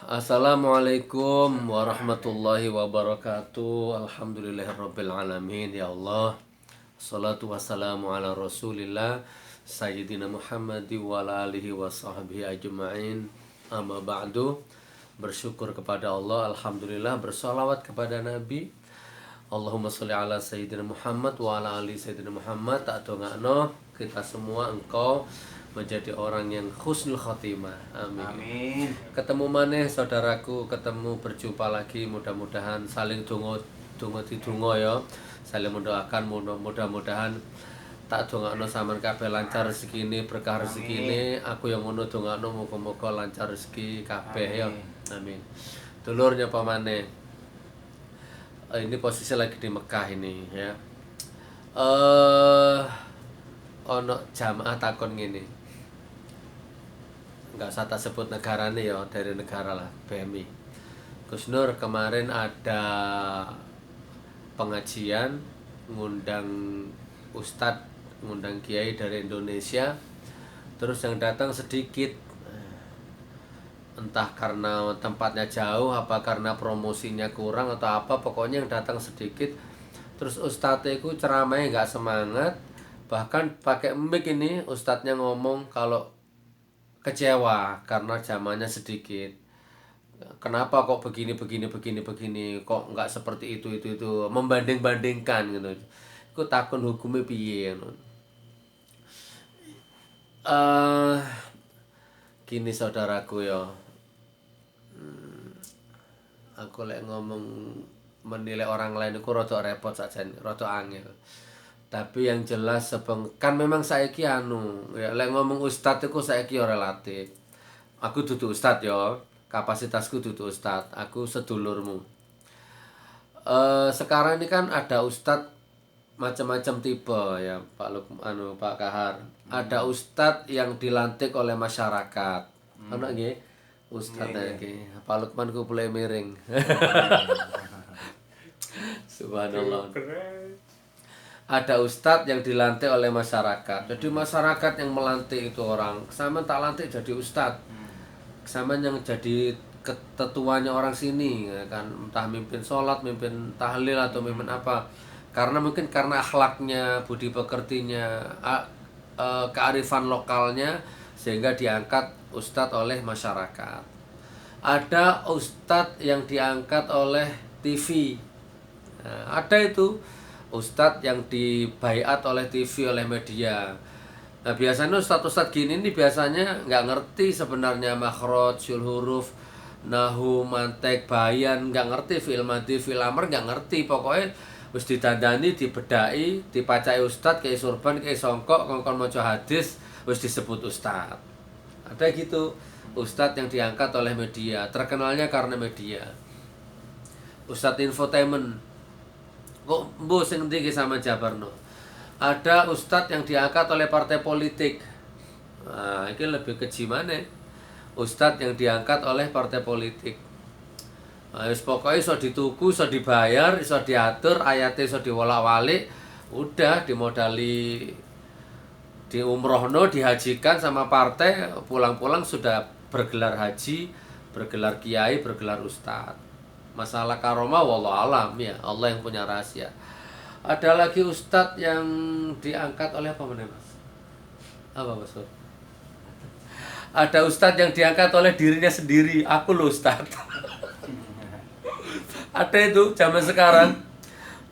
Assalamualaikum warahmatullahi wabarakatuh. Alhamdulillahirabbil alamin. Ya Allah, salatu wassalamu ala Rasulillah Sayyidina Muhammad wa ala alihi wa sahbihi ajma'in. Amma ba'du. Bersyukur kepada Allah, alhamdulillah, bersolawat kepada Nabi. Allahumma sholli ala Sayyidina Muhammad wa ala ali Sayyidina Muhammad. Tak dongakno kita semua engkau menjadi orang yang husnul khotimah. Amin. Amin. Ketemu maneh saudaraku, ketemu berjumpa lagi, mudah-mudahan saling dongo ya. Saling mendoakan, mudah-mudahan tak dongakno sampean kabeh lancar rezekine, berkah rezekine. Aku yang ngono dongakno muga-muga lancar rezeki kabeh ya. Amin. Dulur nyapa maneh. Ini posisi lagi di Mekah ini ya. Ono jamaah takon ngene. Nggak usah tak sebut negaranya ya, dari negara lah, BMI. Gus Nur, kemarin ada pengajian ngundang ustadz, ngundang kiai dari Indonesia, terus yang datang sedikit, entah karena tempatnya jauh apa karena promosinya kurang atau apa, pokoknya yang datang sedikit. Terus ustadznya itu ceramahnya nggak semangat, bahkan pakai mic. Ini ustadznya ngomong kalau kecewa karena zamannya sedikit. Kenapa kok begini, kok nggak seperti itu, membanding-bandingkan gitu. Aku takut hukumnya piye gitu. Gini saudaraku ya, aku lek ngomong menilai orang lain itu rada repot saja, rada angel. Tapi yang jelas kan memang saiki ya lek ngomong ustadz itu saiki ya relatif. Aku dudu ustadz ya, kapasitasku dudu ustadz, aku sedulurmu. Sekarang ini kan ada ustadz macam-macam tipe ya, Pak Kahar. Ada ustadz yang dilantik oleh masyarakat. Ono nggih? Ustadz iki. Pak Lukman ku mulai miring. Subhanallah. Ada ustadz yang dilantik oleh masyarakat. Jadi masyarakat yang melantik itu orang. Sama tak lantik jadi ustadz. Sama yang jadi ketuanya orang sini, ya kan, entah mimpin sholat, mimpin tahlil atau mimpin apa. Karena mungkin karena akhlaknya, budi pekertinya, kearifan lokalnya, sehingga diangkat ustadz oleh masyarakat. Ada ustadz yang diangkat oleh TV. Nah, ada itu ustadz yang dibaiat oleh TV, oleh media. Nah biasanya ustadz gini nih biasanya nggak ngerti sebenarnya makhrajul huruf, nahu, mantek, bayan, nggak ngerti, fi'il madhi, fi'il amr, nggak ngerti. Pokoknya wis didandani, dibedai, dipacai ustadz kayak surban, kayak songkok, kongkon maca hadis, wis disebut ustadz. Ada gitu ustadz yang diangkat oleh media, terkenalnya karena media. Ustadz infotainment. Kok mbok sing ndi sama Jabarno. Ada ustadz yang diangkat oleh partai politik. Nah, ini lebih keji maneh. Ustadz yang diangkat oleh partai politik. Nah, pokoknya iso dituku, iso dibayar, iso diatur, ayatnya iso diwolak-walik, udah dimodali diumrohno, dihajikan sama partai, pulang-pulang sudah bergelar haji, bergelar kiai, bergelar ustadz. Masalah karomah wallah alam ya, Allah yang punya rahasia. Ada lagi ustadz yang diangkat oleh apa namanya Mas? Apa Mas? Ada ustadz yang diangkat oleh dirinya sendiri. Aku loh ustadz. Ada itu zaman sekarang.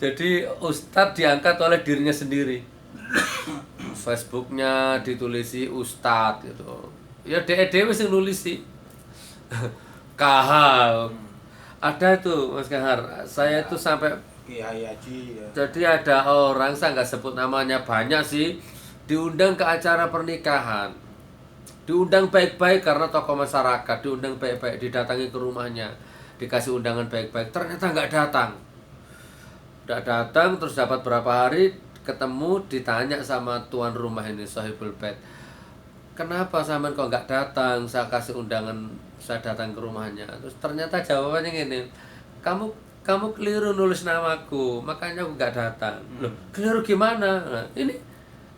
Jadi ustadz diangkat oleh dirinya sendiri. Facebooknya ditulisi ustadz gitu. Ya dewe sing nulisi. Kahal. Ada itu Mas Kahar, saya itu sampai Kiai Haji ya. Jadi ada orang, saya nggak sebut namanya, banyak sih, diundang ke acara pernikahan. Diundang baik-baik karena tokoh masyarakat, diundang baik-baik, didatangi ke rumahnya, dikasih undangan baik-baik, ternyata nggak datang. Nggak datang, terus dapat berapa hari, ketemu, ditanya sama tuan rumah ini, sahibul bait. Kenapa sampean kok nggak datang? Saya kasih undangan, saya datang ke rumahnya. Terus ternyata jawabannya gini, kamu keliru nulis namaku, makanya aku nggak datang. Loh, keliru gimana? Nah, ini,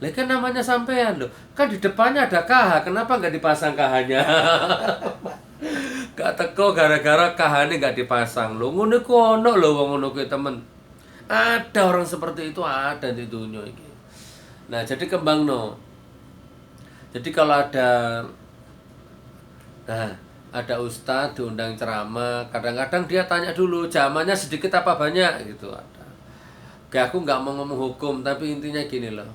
kan namanya sampean loh. Kan di depannya ada KH, kenapa nggak dipasang KH-nya? Gak teko gara-gara kahane gak dipasang. Lho ngono ku ono lho wong ngono kuwi temen. Ada orang seperti itu, ada di dunia ini. Nah, jadi kembang no. Jadi kalau ada ustadz diundang ceramah, kadang-kadang dia tanya dulu zamannya sedikit apa banyak gitu. Ada. Kayak aku nggak mau ngomong hukum, tapi intinya gini loh.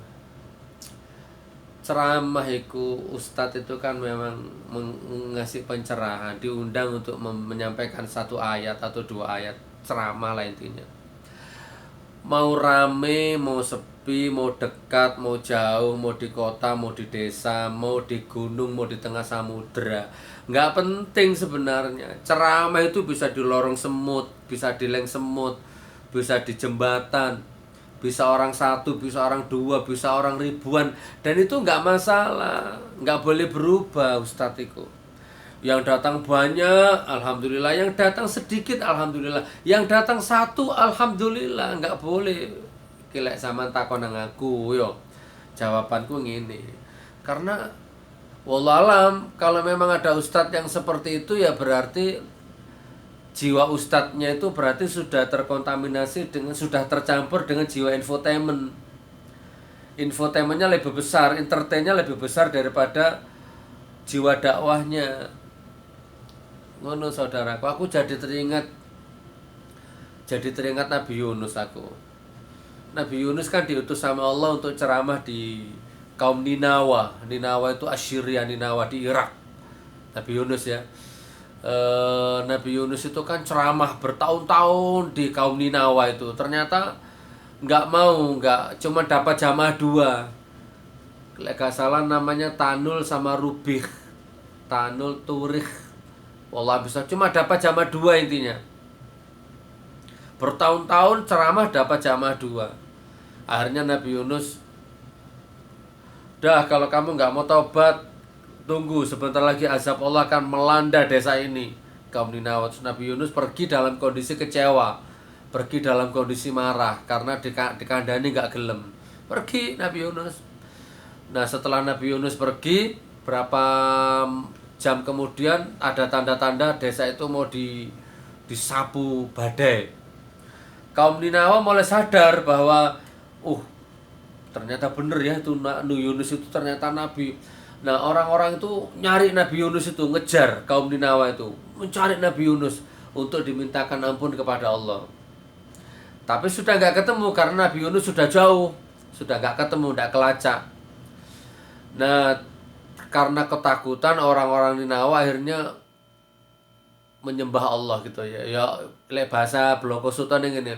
Ceramah itu ustadz itu kan memang mengasih pencerahan, diundang untuk menyampaikan satu ayat atau dua ayat ceramah lah intinya. Mau rame, mau sepi, mau dekat, mau jauh, mau di kota, mau di desa, mau di gunung, mau di tengah samudera, nggak penting sebenarnya. Ceramah itu bisa di lorong semut, bisa di leng semut, bisa di jembatan, bisa orang satu, bisa orang dua, bisa orang ribuan, dan itu nggak masalah, nggak boleh berubah Ustadz itu. Yang datang banyak, alhamdulillah. Yang datang sedikit, alhamdulillah. Yang datang satu, alhamdulillah. Nggak boleh kilek sama takon nang aku yo. Jawabanku ngini. Karena wallahualam, kalau memang ada ustadz yang seperti itu ya berarti jiwa ustadznya itu berarti sudah terkontaminasi dengan, sudah tercampur dengan jiwa infotainment. Infotainmentnya lebih besar, entertainnya lebih besar daripada jiwa dakwahnya. Ngono saudaraku, aku jadi teringat Nabi Yunus aku. Nabi Yunus kan diutus sama Allah untuk ceramah di kaum Ninawa. Ninawa itu Assyria, Ninawa di Irak. Nabi Yunus ya. Nabi Yunus itu kan ceramah bertahun-tahun di kaum Ninawa itu. Ternyata nggak cuma dapat jamaah 2. Gak salah namanya Tanul sama Rubih. Tanul Turih. Wallah bisa cuma dapat jamaah 2 intinya. Bertahun-tahun ceramah dapat jamaah 2. Akhirnya Nabi Yunus, dah kalau kamu nggak mau taubat, tunggu sebentar lagi azab Allah akan melanda desa ini. Kaum Ninawa. Nabi Yunus pergi dalam kondisi kecewa, pergi dalam kondisi marah karena dikandani nggak gelem. Pergi Nabi Yunus. Nah setelah Nabi Yunus pergi, berapa jam kemudian ada tanda-tanda desa itu mau disapu badai. Kaum Ninawa mulai sadar bahwa ternyata bener ya itu Yunus itu ternyata nabi. Nah orang-orang itu nyari Nabi Yunus itu, ngejar kaum Ninawa itu, mencari Nabi Yunus untuk dimintakan ampun kepada Allah. Tapi sudah nggak ketemu karena Nabi Yunus sudah jauh, sudah nggak ketemu, nggak kelacak. Nah karena ketakutan orang-orang Ninawa akhirnya menyembah Allah gitu ya. Ya bahasa Bloko Sultan yang ini.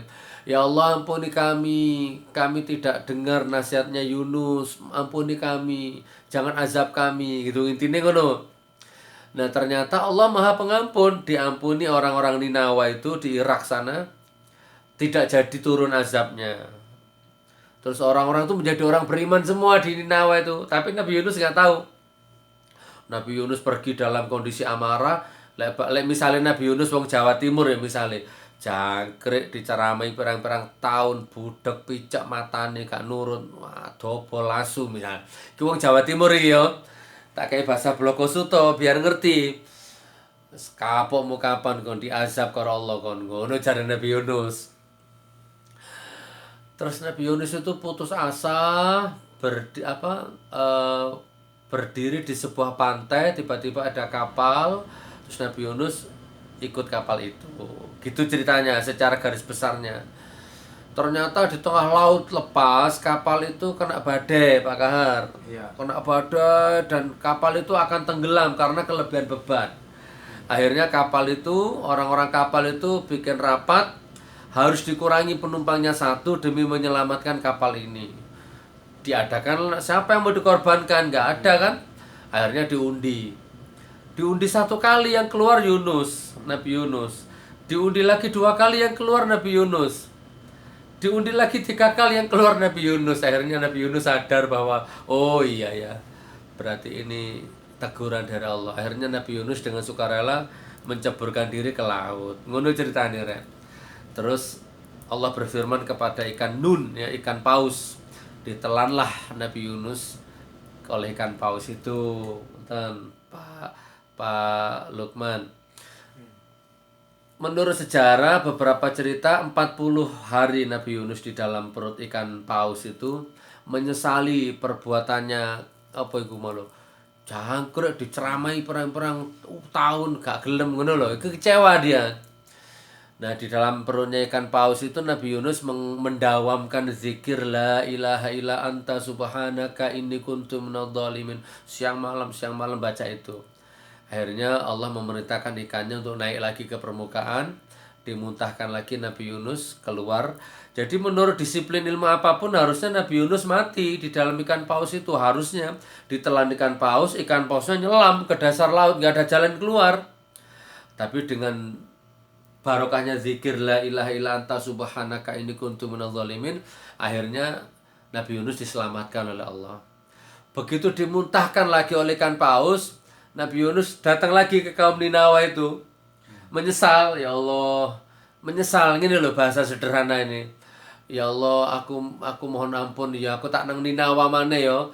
Ya Allah ampuni kami tidak dengar nasihatnya Yunus, ampuni kami, jangan azab kami gitu intinya ngono. Nah ternyata Allah Maha Pengampun, diampuni orang-orang Ninawa itu di Irak sana, tidak jadi turun azabnya. Terus orang-orang itu menjadi orang beriman semua di Ninawa itu, tapi Nabi Yunus nggak tahu. Nabi Yunus pergi dalam kondisi amarah. Misalnya Nabi Yunus wong Jawa Timur ya misalnya, jangkrik diceramai perang-perang tahun, budek picak matane gak nurun, wah dobo lasu misalnya. Ki wong Jawa Timur iki yo. Tak kayak bahasa Bloko Suto biar ngerti. Kapokmu kapan kon diazab karo Allah kon ngono jare Nabi Yunus. Terus Nabi Yunus itu putus asa, berdiri di sebuah pantai, tiba-tiba ada kapal, terus Nabi Yunus ikut kapal itu. Gitu ceritanya secara garis besarnya. Ternyata di tengah laut lepas, kapal itu kena badai, Pak Kahar. Iya. Kena badai dan kapal itu akan tenggelam karena kelebihan beban. Akhirnya kapal itu, orang-orang kapal itu bikin rapat, harus dikurangi penumpangnya 1 demi menyelamatkan kapal ini. Diadakan, siapa yang mau dikorbankan? Nggak ada kan? Akhirnya diundi 1 kali yang keluar Nabi Yunus. Diundi lagi 2 kali yang keluar Nabi Yunus. Diundi lagi 3 kali yang keluar Nabi Yunus. Akhirnya Nabi Yunus sadar bahwa oh iya ya, berarti ini teguran dari Allah. Akhirnya Nabi Yunus dengan sukarela menceburkan diri ke laut. Ngono ceritanya Ren. Terus Allah berfirman kepada ikan Nun, ya ikan paus. Ditelanlah Nabi Yunus oleh ikan paus itu, Pak Lukman. menurut sejarah beberapa cerita 40 hari Nabi Yunus di dalam perut ikan paus itu menyesali perbuatannya apa iku mau jangkrik diceramai perang-perang tahun gak gelem ngono lho, itu kecewa dia. Nah, di dalam perutnya ikan paus itu Nabi Yunus mendawamkan zikir la ilaha illa anta subhanaka inni kuntu minadh dhalimin. Siang malam baca itu. Akhirnya Allah memerintahkan ikannya untuk naik lagi ke permukaan, dimuntahkan lagi Nabi Yunus keluar. Jadi menurut disiplin ilmu apapun harusnya Nabi Yunus mati di dalam ikan paus itu, harusnya ditelan ikan pausnya nyelam ke dasar laut, nggak ada jalan keluar. Tapi dengan barokahnya zikir la ilaha illa anta subhanaka inni kuntu minadh dhalimin, akhirnya Nabi Yunus diselamatkan oleh Allah. Begitu dimuntahkan lagi oleh ikan paus, Nabi Yunus datang lagi ke kaum Ninawa itu, menyesal, ya Allah, menyesal, gini loh bahasa sederhana ini. Ya Allah, aku mohon ampun ya, aku tak nang Ninawa mana ya,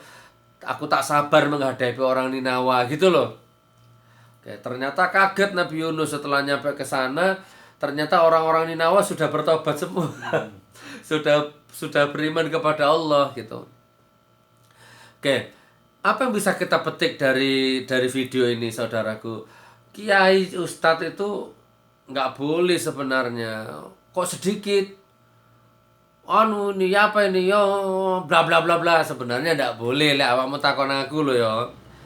aku tak sabar menghadapi orang Ninawa gitu loh. Oke, ternyata kaget Nabi Yunus setelah nyampe ke sana, ternyata orang-orang Ninawa sudah bertobat semua. sudah beriman kepada Allah gitu. Oke, apa yang bisa kita petik dari video ini, saudaraku? Kiai Ustadz itu nggak boleh sebenarnya. Kok sedikit? Anu ini apa ini yo bla bla bla bla, sebenarnya nggak boleh. Lek awakmu takon aku loh yo.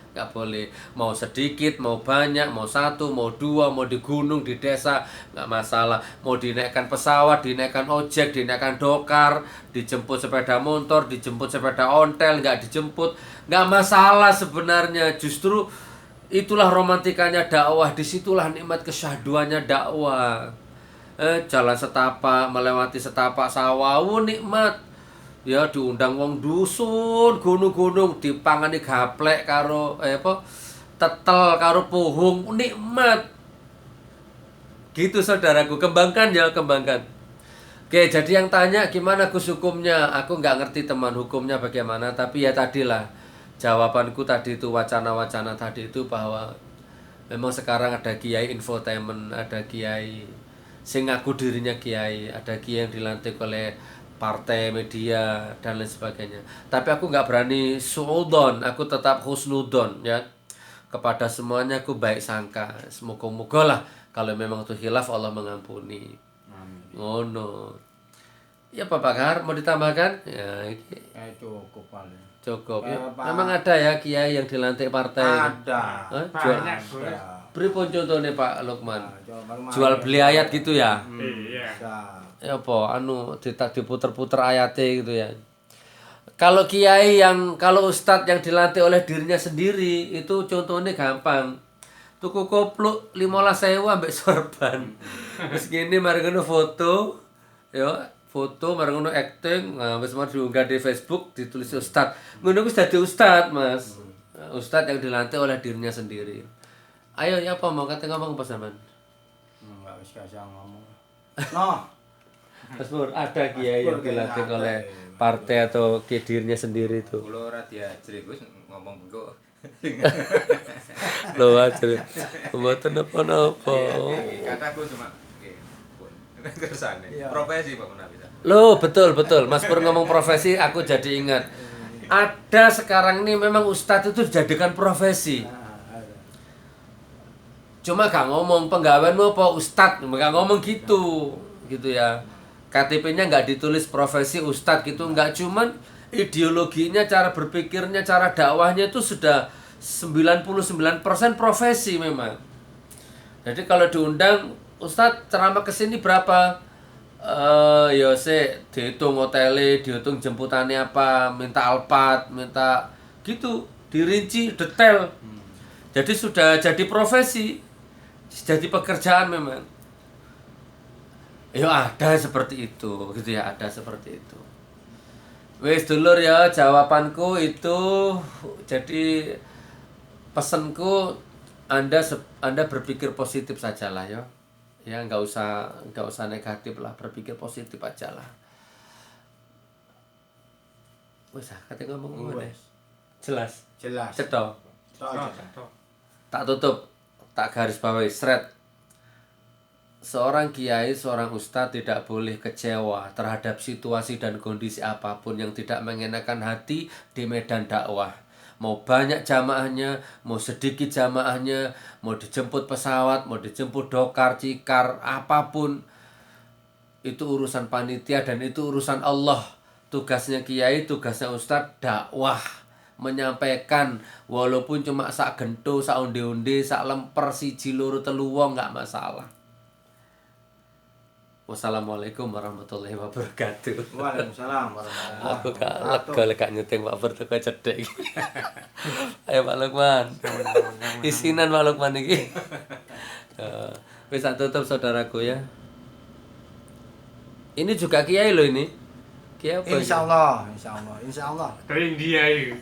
Nggak boleh, mau sedikit, mau banyak, mau satu, mau dua, mau di gunung, di desa, nggak masalah. Mau dinaikkan pesawat, dinaikkan ojek, dinaikkan dokar, dijemput sepeda motor, dijemput sepeda ontel, nggak dijemput, nggak masalah sebenarnya. Justru itulah romantikanya dakwah, disitulah nikmat kesyahduannya dakwah. Jalan setapak, melewati setapak sawah, nikmat. Ya diundang wong dusun, gunung-gunung, dipangani gaplek karo tetel karo puhung, nikmat. Gitu saudaraku, kembangkan ya, kembangkan. Oke, jadi yang tanya gimana Gus hukumnya? Aku nggak ngerti teman hukumnya bagaimana, tapi ya tadilah jawabanku tadi itu, wacana-wacana tadi itu, bahwa memang sekarang ada kiai infotainment, ada kiai sing ngaku dirinya kiai, ada kiai yang dilantik oleh partai, media, dan lain sebagainya. Tapi aku nggak berani suudon, aku tetap husnudon ya. Kepada semuanya aku baik sangka. Semoga-moga lah kalau memang itu khilaf Allah mengampuni. Ngono. Ya Pak Bakar, mau ditambahkan? Ya, cukup paling. Cukup ya. Memang ada ya kiai yang dilantik partai. Ada. Banyak. Beri pun contohnya Pak Lukman. Jual beli ayat gitu ya. Iya. Ya apa diputer-puter ayatnya gitu ya. Kalau kiai kalau ustadz yang dilantik oleh dirinya sendiri itu contohnya gampang. Tuku kopluk 15.000 ambek sorban. Terus gini mari ngono foto, ya foto mari ngono acting, wis mau diunggah di Facebook ditulis ustadz. Ngono wis dadi ustadz, Mas. Ustadz yang dilantik oleh dirinya sendiri. Ayo ya apa mau ngomong apa sampean? Enggak wis kasih ngomong. No. Mas Pur, ada kiai yang dilantik oleh partai atau ke dirinya sendiri itu? Kulo ora diajri Gus ngomong engko. Lho ajri. Mboten napa-napa. Kataku cuma nggih. Kersane. Profesi Pak menawi. Loh, betul. Mas Pur ngomong profesi, aku jadi ingat. Ada sekarang ini memang ustadz itu dijadikan profesi. Cuma gak ngomong penggaweanmu apa ustadz, gak ngomong gitu ya. KTP-nya nggak ditulis profesi ustadz gitu, nggak, cuman ideologinya, cara berpikirnya, cara dakwahnya itu sudah 99% profesi memang. Jadi kalau diundang ustadz ceramah kesini berapa? Ya dihitung hotelnya, dihitung jemputannya apa, minta alpat, minta gitu, dirinci detail. Jadi sudah jadi profesi, jadi pekerjaan memang. Ya ada seperti itu, gitu ya, ada seperti itu. Wes dulur ya, jawabanku itu, jadi pesanku Anda berpikir positif sajalah ya. Ya nggak usah negatif lah, berpikir positif aja lah. Wes kate ngomong ngene. Jelas. Cetha. Tak tutup, tak garis bawahi, sret. seorang kiai, seorang ustadz tidak boleh kecewa terhadap situasi dan kondisi apapun yang tidak mengenakan hati di medan dakwah. Mau banyak jamaahnya, mau sedikit jamaahnya, mau dijemput pesawat, mau dijemput dokar, cikar, apapun. Itu urusan panitia dan itu urusan Allah. Tugasnya kiai, tugasnya ustadz dakwah, menyampaikan walaupun cuma sak gento, sak onde-onde, sak lemper, siji loro telu wong nggak masalah. Wassalamualaikum warahmatullahi wabarakatuh. Waalaikumsalam warahmatullahi Aku gak lega lek gak nyuting Pak Pur teko cedhek. Ayo Pak Lukman. Isinan Pak Lukman iki. Wis tak tutup saudaraku ya. Ini juga kiai loh ini. Kiai apa? Insyaallah, insyaallah, insyaallah. Dari India itu.